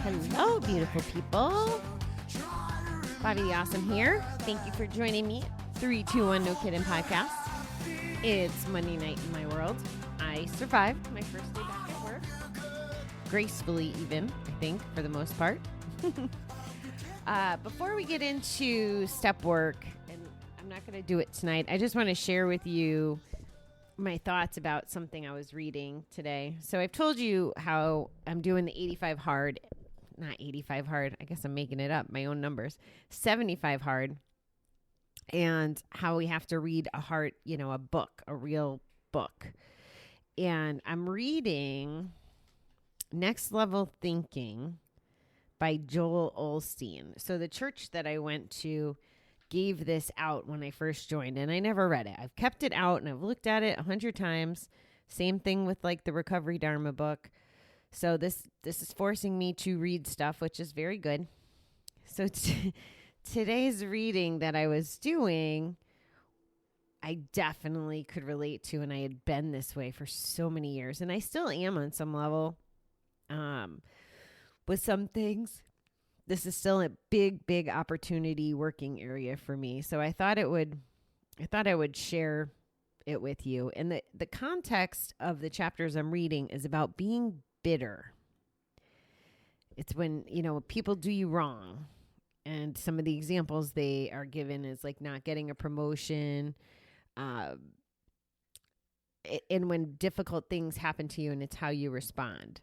Hello, beautiful people. Bobby the Awesome here. Thank you for joining me. 321 No Kidding Podcast. It's Monday night in my world. I survived my first day back at work. Gracefully even, I think, for the most part. Before we get into step work, and I'm not going to do it tonight, I just want to share with you my thoughts about something I was reading today. So I've told you how I'm doing the 85 hard, not 85 hard. I guess I'm making it up, my own numbers, 75 hard, and how we have to read a book, a real book. And I'm reading Next Level Thinking by Joel Osteen. So the church that I went to gave this out when I first joined, and I never read it. I've kept it out and I've looked at it 100 times. Same thing with like the Recovery Dharma book. So this is forcing me to read stuff, which is very good. So today's reading that I was doing, I definitely could relate to, and I had been this way for so many years, and I still am on some level with some things. This is still a big opportunity working area for me. So I thought I would share it with you. And the context of the chapters I'm reading is about being bitter. It's when, people do you wrong. And some of the examples they are given is like not getting a promotion, and when difficult things happen to you, and it's how you respond.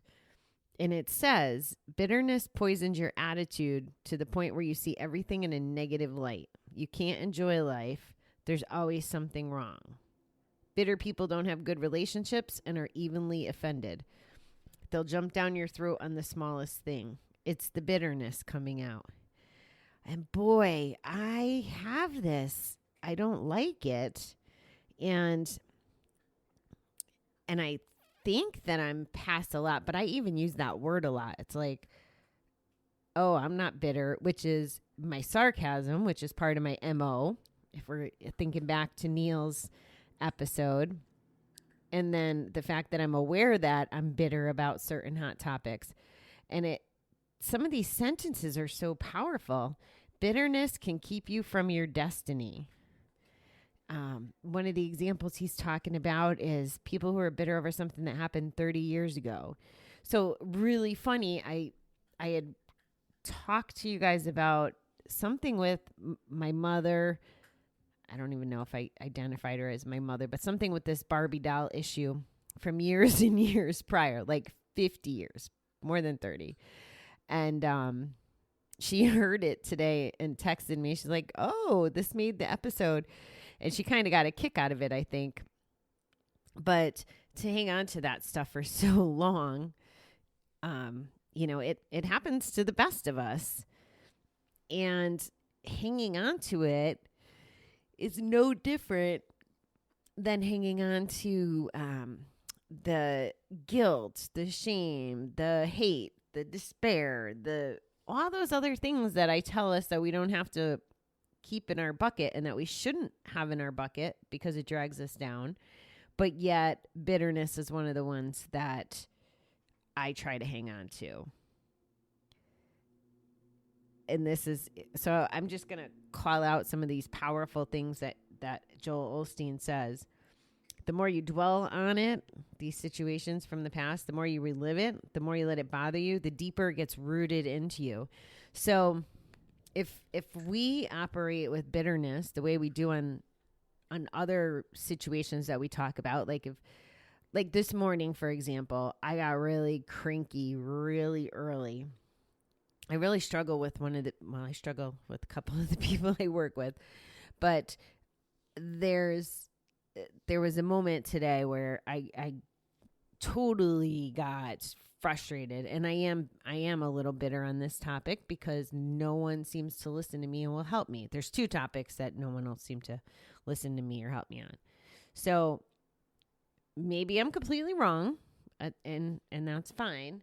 And it says, bitterness poisons your attitude to the point where you see everything in a negative light. You can't enjoy life. There's always something wrong. Bitter people don't have good relationships and are evenly offended. They'll jump down your throat on the smallest thing. It's the bitterness coming out. And boy, I have this. I don't like it. And I think that I'm past a lot, but I even use that word a lot. It's like, oh, I'm not bitter, which is my sarcasm, which is part of my MO, if we're thinking back to Neil's episode. And then the fact that I'm aware that I'm bitter about certain hot topics. And some of these sentences are so powerful. Bitterness can keep you from your destiny. One of the examples he's talking about is people who are bitter over something that happened 30 years ago. So really funny. I had talked to you guys about something with my mother. I don't even know if I identified her as my mother, but something with this Barbie doll issue from years and years prior, like 50 years, more than 30. And she heard it today and texted me. She's like, oh, this made the episode. And she kind of got a kick out of it, I think. But to hang on to that stuff for so long, it happens to the best of us. And hanging on to it is no different than hanging on to the guilt, the shame, the hate, the despair, all those other things that I tell us that we don't have to keep in our bucket and that we shouldn't have in our bucket because it drags us down. But yet bitterness is one of the ones that I try to hang on to. And so I'm just going to call out some of these powerful things that Joel Osteen says. The more you dwell on it, these situations from the past, the more you relive it, the more you let it bother you, the deeper it gets rooted into you. So if we operate with bitterness the way we do on other situations that we talk about, like this morning, for example, I got really cranky really early. I really struggle with I struggle with a couple of the people I work with, but there was a moment today where I totally got frustrated, and I am a little bitter on this topic because no one seems to listen to me and will help me. There's two topics that no one will seem to listen to me or help me on. So maybe I'm completely wrong, and that's fine.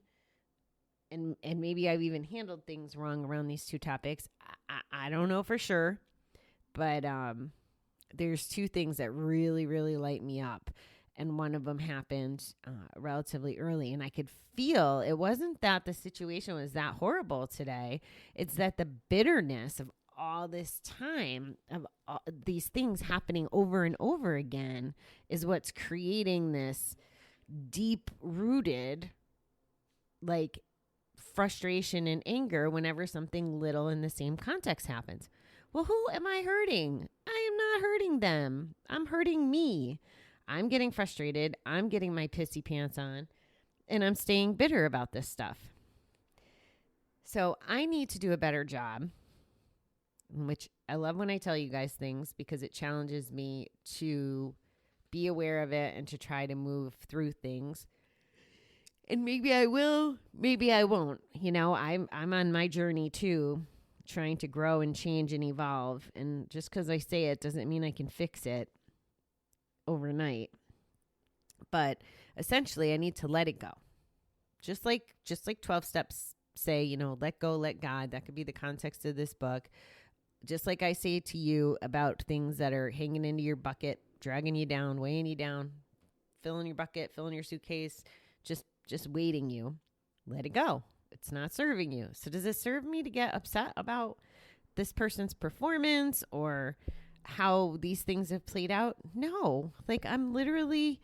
And maybe I've even handled things wrong around these two topics. I don't know for sure, but there's two things that really, really light me up. And one of them happened relatively early. And I could feel it wasn't that the situation was that horrible today. It's that the bitterness of all this time of all these things happening over and over again is what's creating this deep rooted like frustration and anger whenever something little in the same context happens. Well, who am I hurting? I am not hurting them. I'm hurting me. I'm getting frustrated. I'm getting my pissy pants on, and I'm staying bitter about this stuff. So I need to do a better job, which I love when I tell you guys things because it challenges me to be aware of it and to try to move through things. And maybe I will, maybe I won't. You know, I'm on my journey too, trying to grow and change and evolve. And just because I say it doesn't mean I can fix it overnight. But essentially, I need to let it go. Just like 12 steps say, you know, let go, let God. That could be the context of this book. Just like I say to you about things that are hanging into your bucket, dragging you down, weighing you down, filling your bucket, filling your suitcase, just waiting you. Let it go. It's not serving you. So does it serve me to get upset about this person's performance or how these things have played out? No. Like I'm literally,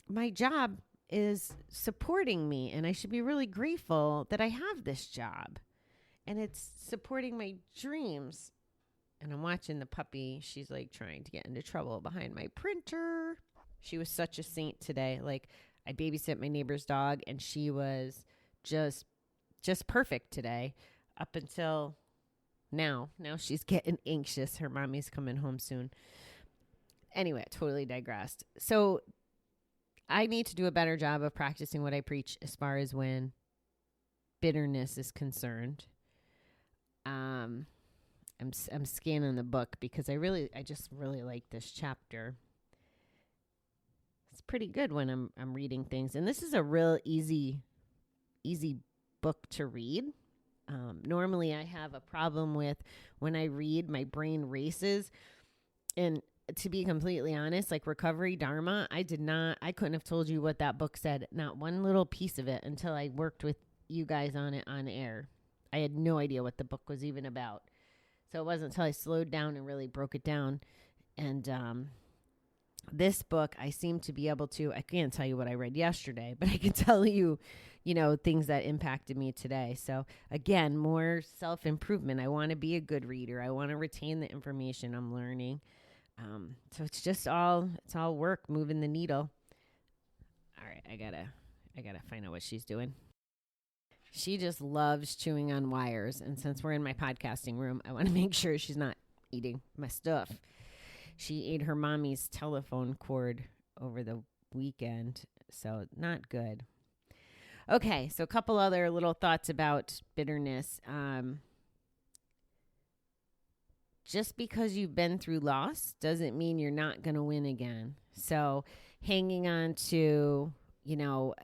my job is supporting me and I should be really grateful that I have this job and it's supporting my dreams. And I'm watching the puppy. She's like trying to get into trouble behind my printer. She was such a saint today. Like I babysit my neighbor's dog and she was just perfect today up until now. Now she's getting anxious. Her mommy's coming home soon. Anyway, I totally digressed. So I need to do a better job of practicing what I preach as far as when bitterness is concerned. I'm scanning the book because I just really like this chapter. It's pretty good when I'm reading things. And this is a real easy book to read. Normally I have a problem with when I read, my brain races. And to be completely honest, like Recovery Dharma, I couldn't have told you what that book said. Not one little piece of it until I worked with you guys on it on air. I had no idea what the book was even about. So it wasn't until I slowed down and really broke it down. And this book, I seem to be able to, I can't tell you what I read yesterday, but I can tell you, you know, things that impacted me today. So again, more self-improvement. I want to be a good reader. I want to retain the information I'm learning. So it's all work, moving the needle. All right, I gotta find out what she's doing. She just loves chewing on wires. And since we're in my podcasting room, I want to make sure she's not eating my stuff. She ate her mommy's telephone cord over the weekend, so not good. Okay, so a couple other little thoughts about bitterness. Just because you've been through loss doesn't mean you're not going to win again. So hanging on to, you know,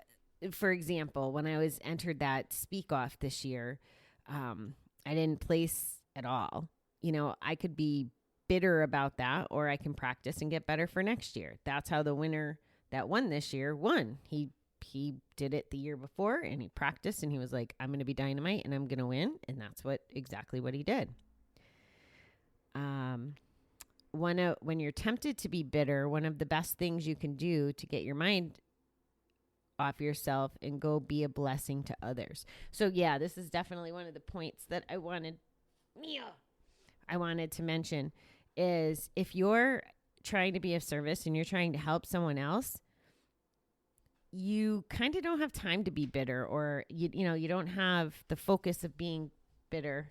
for example, when I was entered that speak off this year, I didn't place at all. You know, I could be bitter about that, or I can practice and get better for next year. That's how the winner that won this year won. He did it the year before and he practiced and he was like, I'm going to be dynamite and I'm going to win. And that's exactly what he did. When you're tempted to be bitter, one of the best things you can do to get your mind off yourself and go be a blessing to others. So yeah, this is definitely one of the points that I wanted to mention is if you're trying to be of service and you're trying to help someone else, you kind of don't have time to be bitter, or you don't have the focus of being bitter.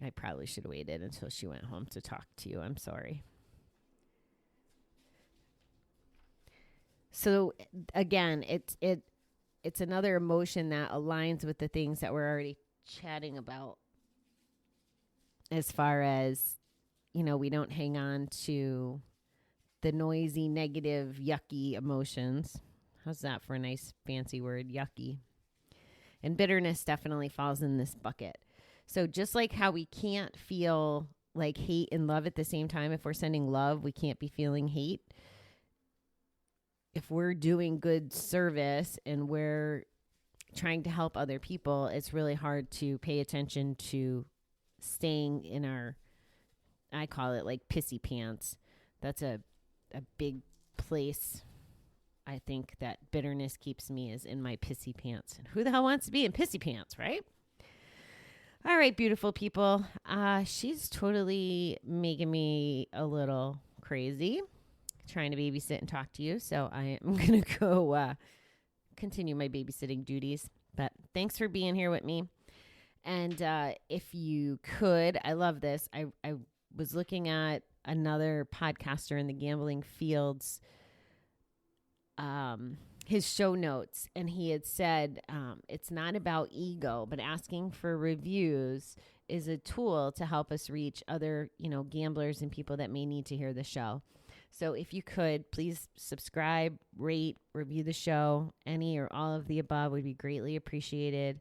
I probably should have waited until she went home to talk to you. I'm sorry. So again, it's another emotion that aligns with the things that we're already chatting about. As far as, we don't hang on to the noisy, negative, yucky emotions. How's that for a nice fancy word? Yucky. And bitterness definitely falls in this bucket. So just like how we can't feel like hate and love at the same time. If we're sending love, we can't be feeling hate. If we're doing good service and we're trying to help other people, it's really hard to pay attention to staying in our, I call it like pissy pants. That's a big place. I think that bitterness keeps me is in my pissy pants. And who the hell wants to be in pissy pants, right? All right, beautiful people. She's totally making me a little crazy trying to babysit and talk to you. So I am going to go continue my babysitting duties. But thanks for being here with me. And if you could, I love this. I was looking at another podcaster in the gambling fields, his show notes, and he had said it's not about ego, but asking for reviews is a tool to help us reach other, gamblers and people that may need to hear the show. So if you could, please subscribe, rate, review the show. Any or all of the above would be greatly appreciated.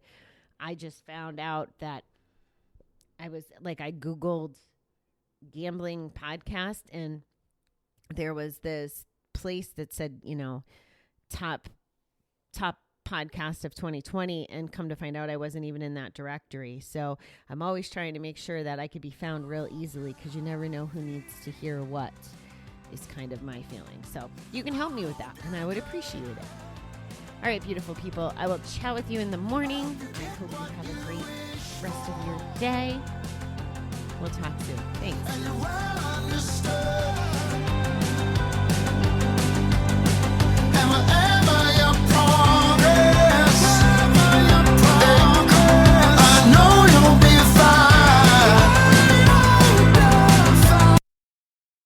I just found out that I Googled gambling podcast, and there was this place that said, top podcast of 2020, and come to find out I wasn't even in that directory. So I'm always trying to make sure that I could be found real easily, because you never know who needs to hear what, is kind of my feeling. So you can help me with that, and I would appreciate it. All right, beautiful people, I will chat with you in the morning. I hope you have a great rest of your day. We'll talk soon. Thanks.